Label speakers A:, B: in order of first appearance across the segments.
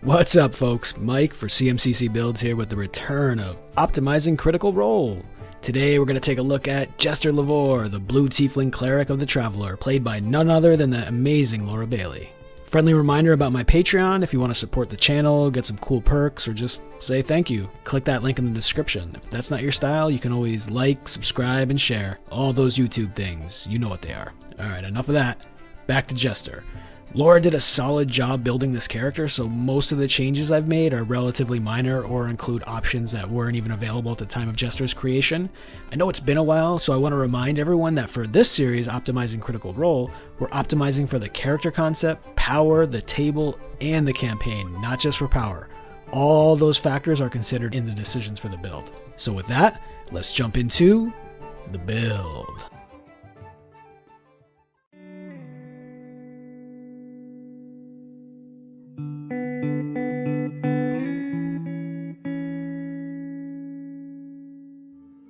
A: What's up, folks? Mike for CMCC Builds here with the return of Optimizing Critical Role. Today we're going to take a look at Jester Lavorre, the blue tiefling cleric of the Traveler, played by none other than the amazing Laura Bailey. Friendly reminder about my Patreon: if you want to support the channel, get some cool perks, or just say thank you, click that link in the description. If that's not your style, you can always like, subscribe, and share. All those YouTube things, you know what they are. Alright, enough of that. Back to Jester. Laura did a solid job building this character, so most of the changes I've made are relatively minor or include options that weren't even available at the time of Jester's creation. I know it's been a while, so I want to remind everyone that for this series, Optimizing Critical Role, we're optimizing for the character concept, power, the table, and the campaign, not just for power. All those factors are considered in the decisions for the build. So with that, let's jump into the build.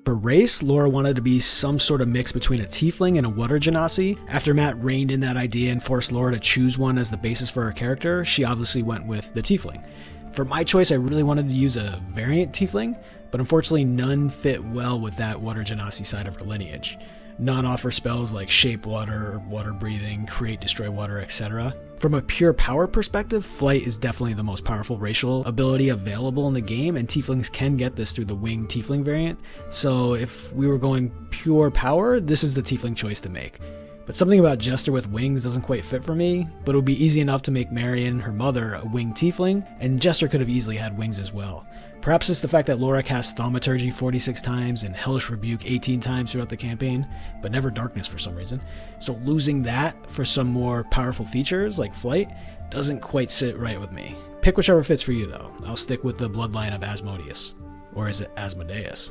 A: For race, Laura wanted to be some sort of mix between a tiefling and a water genasi. After Matt reined in that idea and forced Laura to choose one as the basis for her character, she obviously went with the tiefling. For my choice, I really wanted to use a variant tiefling, but unfortunately none fit well with that water genasi side of her lineage. None offer spells like shape water, water breathing, create, destroy water, etc. From a pure power perspective, flight is definitely the most powerful racial ability available in the game, and tieflings can get this through the winged tiefling variant. So if we were going pure power, this is the tiefling choice to make. But something about Jester with wings doesn't quite fit for me, but it would be easy enough to make Marion, her mother, a winged tiefling, and Jester could have easily had wings as well. Perhaps it's the fact that Laura cast Thaumaturgy 46 times and Hellish Rebuke 18 times throughout the campaign, but never Darkness for some reason. So losing that for some more powerful features like Flight doesn't quite sit right with me. Pick whichever fits for you though. I'll stick with the bloodline of Asmodeus. Or is it Asmodeus?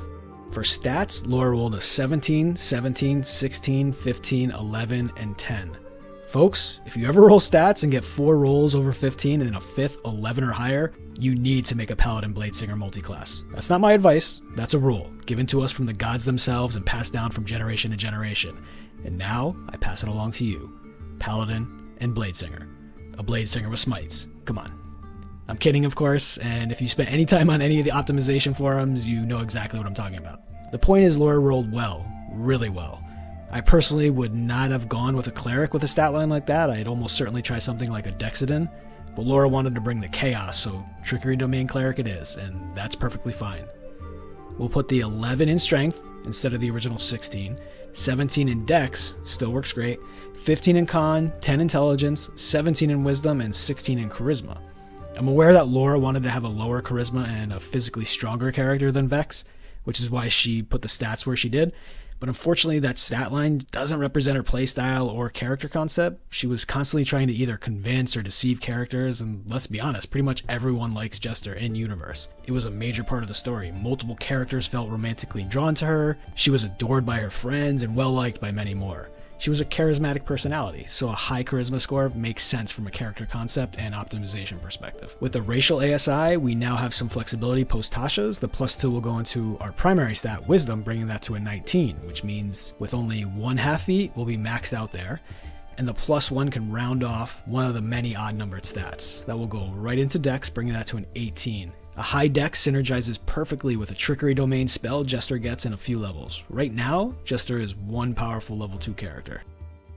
A: For stats, Laura rolled a 17, 17, 16, 15, 11, and 10. Folks, if you ever roll stats and get 4 rolls over 15 and a 5th 11 or higher, you need to make a Paladin Bladesinger multiclass. That's not my advice, that's a rule, given to us from the gods themselves and passed down from generation to generation. And now, I pass it along to you. Paladin and Bladesinger. A Bladesinger with smites. Come on. I'm kidding, of course, and if you spent any time on any of the optimization forums, you know exactly what I'm talking about. The point is, Laura rolled well, really well. I personally would not have gone with a cleric with a stat line like that. I'd almost certainly try something like a Dexedin, but Laura wanted to bring the chaos, so Trickery Domain Cleric it is, and that's perfectly fine. We'll put the 11 in Strength instead of the original 16, 17 in Dex, still works great, 15 in Con, 10 Intelligence, 17 in Wisdom, and 16 in Charisma. I'm aware that Laura wanted to have a lower Charisma and a physically stronger character than Vex, which is why she put the stats where she did, but unfortunately that stat line doesn't represent her playstyle or character concept. She was constantly trying to either convince or deceive characters, and let's be honest, pretty much everyone likes Jester in universe. It was a major part of the story. Multiple characters felt romantically drawn to her, she was adored by her friends, and well liked by many more. She was a charismatic personality, so a high charisma score makes sense from a character concept and optimization perspective. With the racial ASI, we now have some flexibility post-Tashas. The +2 will go into our primary stat, Wisdom, bringing that to a 19, which means with only 1/2 feet, we'll be maxed out there. And the +1 can round off one of the many odd-numbered stats. That will go right into Dex, bringing that to an 18. A high Dex synergizes perfectly with a Trickery Domain spell Jester gets in a few levels. Right now, Jester is one powerful level 2 character.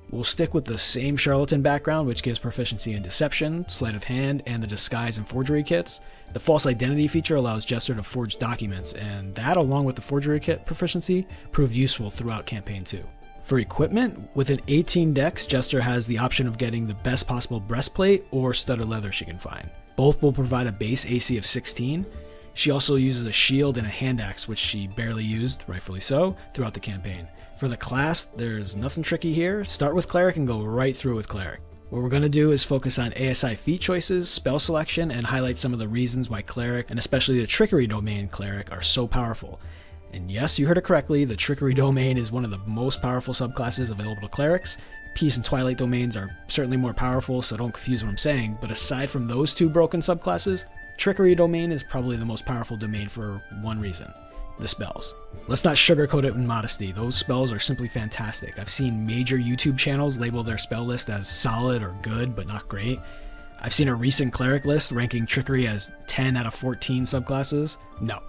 A: We'll stick with the same Charlatan background, which gives proficiency in Deception, Sleight of Hand, and the Disguise and Forgery kits. The False Identity feature allows Jester to forge documents, and that, along with the Forgery kit proficiency, proved useful throughout Campaign 2. For equipment, with an 18 Dex, Jester has the option of getting the best possible breastplate or studded leather she can find. Both will provide a base AC of 16. She also uses a shield and a hand axe, which she barely used, rightfully so, throughout the campaign. For the class, there's nothing tricky here. Start with Cleric and go right through with Cleric. What we're going to do is focus on ASI feat choices, spell selection, and highlight some of the reasons why Cleric, and especially the Trickery Domain Cleric, are so powerful. And yes, you heard it correctly, the Trickery Domain is one of the most powerful subclasses available to Clerics. Peace and Twilight domains are certainly more powerful, so don't confuse what I'm saying, but aside from those two broken subclasses, Trickery Domain is probably the most powerful domain for one reason: the spells. Let's not sugarcoat it in modesty, those spells are simply fantastic. I've seen major YouTube channels label their spell list as solid or good, but not great. I've seen a recent cleric list ranking Trickery as 10 out of 14 subclasses. No.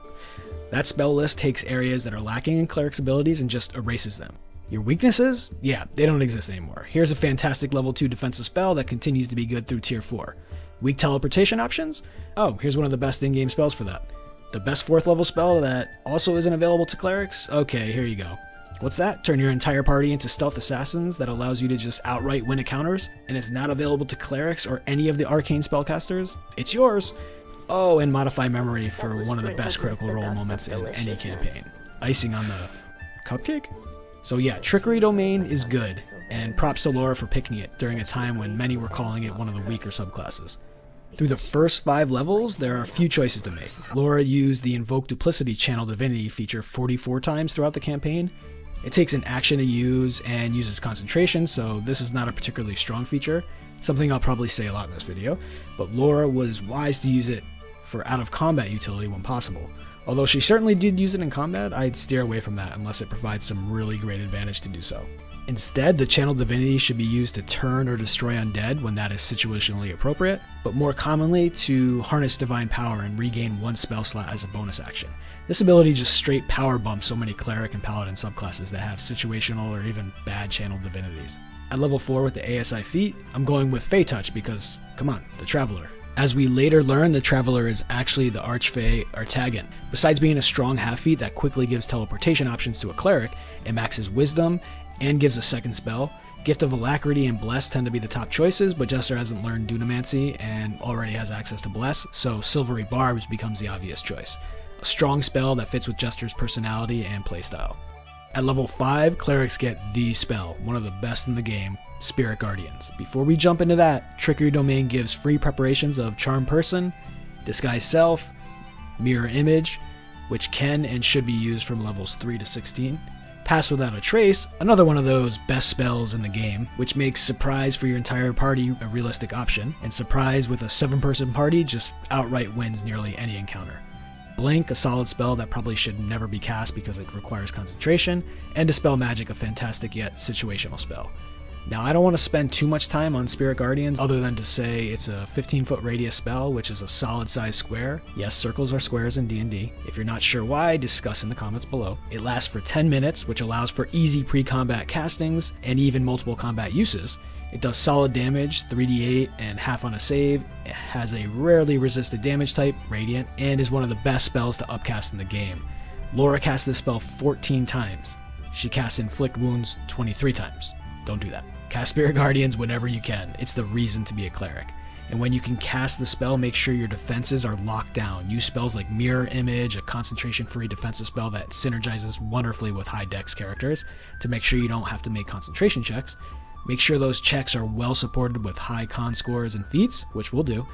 A: That spell list takes areas that are lacking in cleric's abilities and just erases them. Your weaknesses? Yeah, they don't exist anymore. Here's a fantastic level 2 defensive spell that continues to be good through tier 4. Weak teleportation options? Oh, here's one of the best in-game spells for that. The best 4th level spell that also isn't available to clerics? Okay, here you go. What's that? Turn your entire party into stealth assassins that allows you to just outright win encounters, and it's not available to clerics or any of the arcane spellcasters? It's yours! Oh, and modify memory for one of the best critical role moments in any campaign. Icing on the cupcake? So yeah, Trickery Domain is good, and props to Laura for picking it during a time when many were calling it one of the weaker subclasses. Through the first 5 levels, there are a few choices to make. Laura used the Invoke Duplicity Channel Divinity feature 44 times throughout the campaign. It takes an action to use and uses concentration, so this is not a particularly strong feature, something I'll probably say a lot in this video, but Laura was wise to use it for out-of-combat utility when possible. Although she certainly did use it in combat, I'd steer away from that unless it provides some really great advantage to do so. Instead, the Channel Divinity should be used to turn or destroy undead when that is situationally appropriate, but more commonly to harness Divine Power and regain 1 spell slot as a bonus action. This ability just straight power bumps so many Cleric and Paladin subclasses that have situational or even bad Channel Divinities. At level 4 with the ASI feat, I'm going with Fey Touch because, come on, the Traveler. As we later learn, the Traveler is actually the Archfey Artagan. Besides being a strong half-feat that quickly gives teleportation options to a Cleric, it maxes Wisdom and gives a second spell. Gift of Alacrity and Bless tend to be the top choices, but Jester hasn't learned Dunamancy and already has access to Bless, so Silvery Barbs becomes the obvious choice. A strong spell that fits with Jester's personality and playstyle. At level 5, Clerics get the spell, one of the best in the game, Spirit Guardians. Before we jump into that, Trickery Domain gives free preparations of Charm Person, Disguise Self, Mirror Image, which can and should be used from levels 3 to 16. Pass Without a Trace, another one of those best spells in the game, which makes Surprise for your entire party a realistic option, and Surprise with a 7-person party just outright wins nearly any encounter. Blink, a solid spell that probably should never be cast because it requires concentration, and Dispel Magic, a fantastic yet situational spell. Now, I don't want to spend too much time on Spirit Guardians other than to say it's a 15-foot radius spell, which is a solid-sized square. Yes, circles are squares in D&D. If you're not sure why, discuss in the comments below. It lasts for 10 minutes, which allows for easy pre-combat castings and even multiple combat uses. It does solid damage, 3d8 and half on a save. It has a rarely resisted damage type, Radiant, and is one of the best spells to upcast in the game. Laura casts this spell 14 times. She casts Inflict Wounds 23 times. Don't do that. Cast Spirit Guardians whenever you can. It's the reason to be a Cleric. And when you can cast the spell, make sure your defenses are locked down. Use spells like Mirror Image, a concentration-free defensive spell that synergizes wonderfully with high dex characters to make sure you don't have to make concentration checks. Make sure those checks are well supported with high con scores and feats, which we'll do.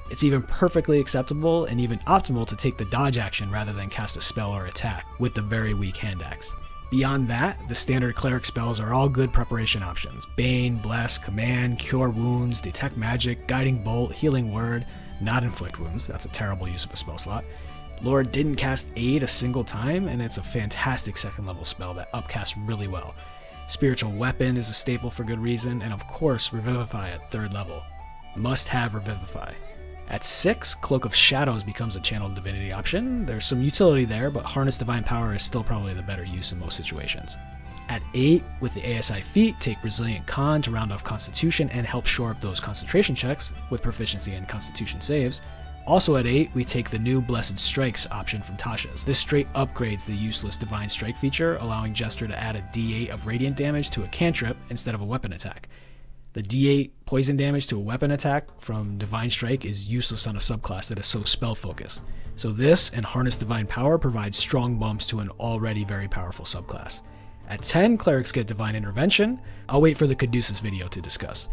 A: It's even perfectly acceptable and even optimal to take the dodge action rather than cast a spell or attack with the very weak hand axe. Beyond that, the standard Cleric spells are all good preparation options. Bane, Bless, Command, Cure Wounds, Detect Magic, Guiding Bolt, Healing Word, not Inflict Wounds, that's a terrible use of a spell slot. Laura didn't cast Aid a single time, and it's a fantastic second level spell that upcasts really well. Spiritual Weapon is a staple for good reason, and of course Revivify at 3rd level. Must have Revivify. At 6, Cloak of Shadows becomes a channeled divinity option. There's some utility there, but Harness Divine Power is still probably the better use in most situations. At 8, with the ASI feat, take Resilient Con to round off Constitution and help shore up those concentration checks with proficiency in Constitution saves. Also at 8, we take the new Blessed Strikes option from Tasha's. This straight upgrades the useless Divine Strike feature, allowing Jester to add a d8 of radiant damage to a cantrip instead of a weapon attack. The d8 poison damage to a weapon attack from Divine Strike is useless on a subclass that is so spell focused. So this and Harness Divine Power provide strong bumps to an already very powerful subclass. At 10, Clerics get Divine Intervention. I'll wait for the Caduceus video to discuss.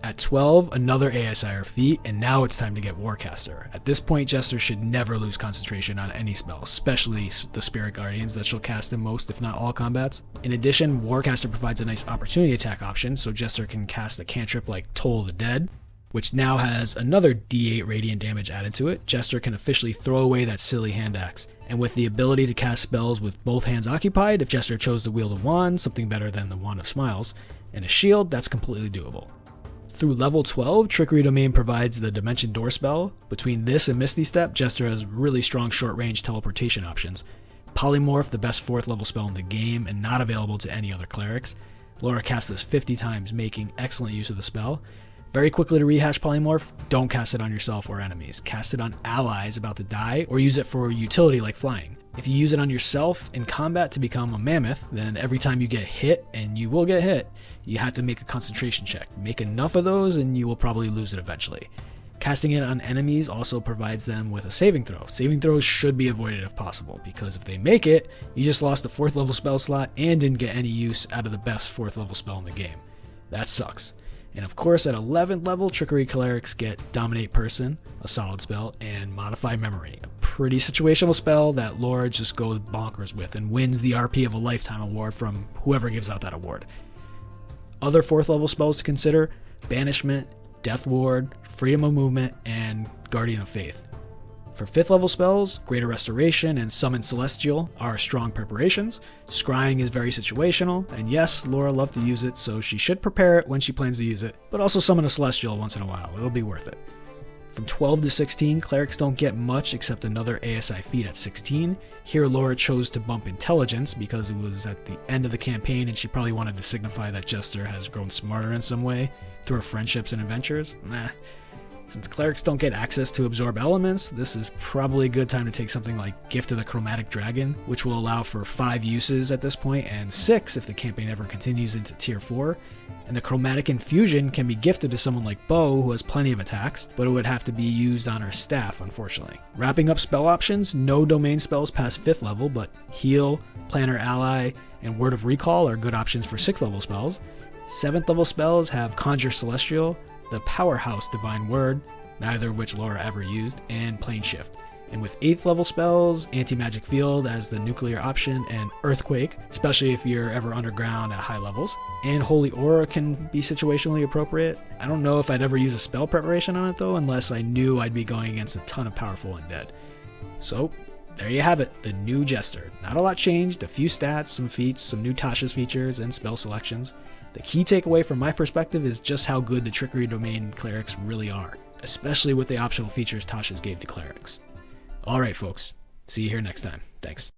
A: At 12, another ASIR feat, and now it's time to get Warcaster. At this point, Jester should never lose concentration on any spell, especially the Spirit Guardians that she'll cast in most, if not all, combats. In addition, Warcaster provides a nice opportunity attack option, so Jester can cast a cantrip like Toll the Dead, which now has another d8 radiant damage added to it. Jester can officially throw away that silly hand axe. And with the ability to cast spells with both hands occupied, if Jester chose to wield a wand, something better than the Wand of Smiles, and a shield, that's completely doable. Through level 12, Trickery Domain provides the Dimension Door spell. Between this and Misty Step, Jester has really strong short-range teleportation options. Polymorph, the best 4th level spell in the game and not available to any other clerics. Laura casts this 50 times, making excellent use of the spell. Very quickly to rehash Polymorph, don't cast it on yourself or enemies. Cast it on allies about to die, or use it for utility like flying. If you use it on yourself in combat to become a mammoth, then every time you get hit, and you will get hit, you have to make a concentration check. Make enough of those and you will probably lose it eventually. Casting it on enemies also provides them with a saving throw. Saving throws should be avoided if possible, because if they make it, you just lost a 4th level spell slot and didn't get any use out of the best 4th level spell in the game. That sucks. And of course, at 11th level, Trickery Clerics get Dominate Person, a solid spell, and Modify Memory, a pretty situational spell that Laura just goes bonkers with and wins the RP of a lifetime award from whoever gives out that award. Other 4th level spells to consider: Banishment, Death Ward, Freedom of Movement, and Guardian of Faith. For 5th level spells, Greater Restoration and Summon Celestial are strong preparations. Scrying is very situational, and yes, Laura loved to use it, so she should prepare it when she plans to use it, but also summon a Celestial once in a while, it'll be worth it. From 12 to 16, clerics don't get much except another ASI feat at 16. Here Laura chose to bump Intelligence because it was at the end of the campaign and she probably wanted to signify that Jester has grown smarter in some way through her friendships and adventures. Since clerics don't get access to absorb elements, this is probably a good time to take something like Gift of the Chromatic Dragon, which will allow for 5 uses at this point, and 6 if the campaign ever continues into tier 4. And the Chromatic Infusion can be gifted to someone like Bo, who has plenty of attacks, but it would have to be used on her staff, unfortunately. Wrapping up spell options, no domain spells past 5th level, but Heal, Planner Ally, and Word of Recall are good options for 6th level spells. 7th level spells have Conjure Celestial, the Powerhouse Divine Word, neither of which Laura ever used, and Plane Shift. And with 8th level spells, Anti-Magic Field as the nuclear option, and Earthquake, especially if you're ever underground at high levels. And Holy Aura can be situationally appropriate. I don't know if I'd ever use a spell preparation on it though, unless I knew I'd be going against a ton of powerful undead. So, there you have it, the new Jester. Not a lot changed, a few stats, some feats, some new Tasha's features, and spell selections. The key takeaway from my perspective is just how good the Trickery Domain clerics really are, especially with the optional features Tasha's gave to clerics. Alright folks, see you here next time. Thanks.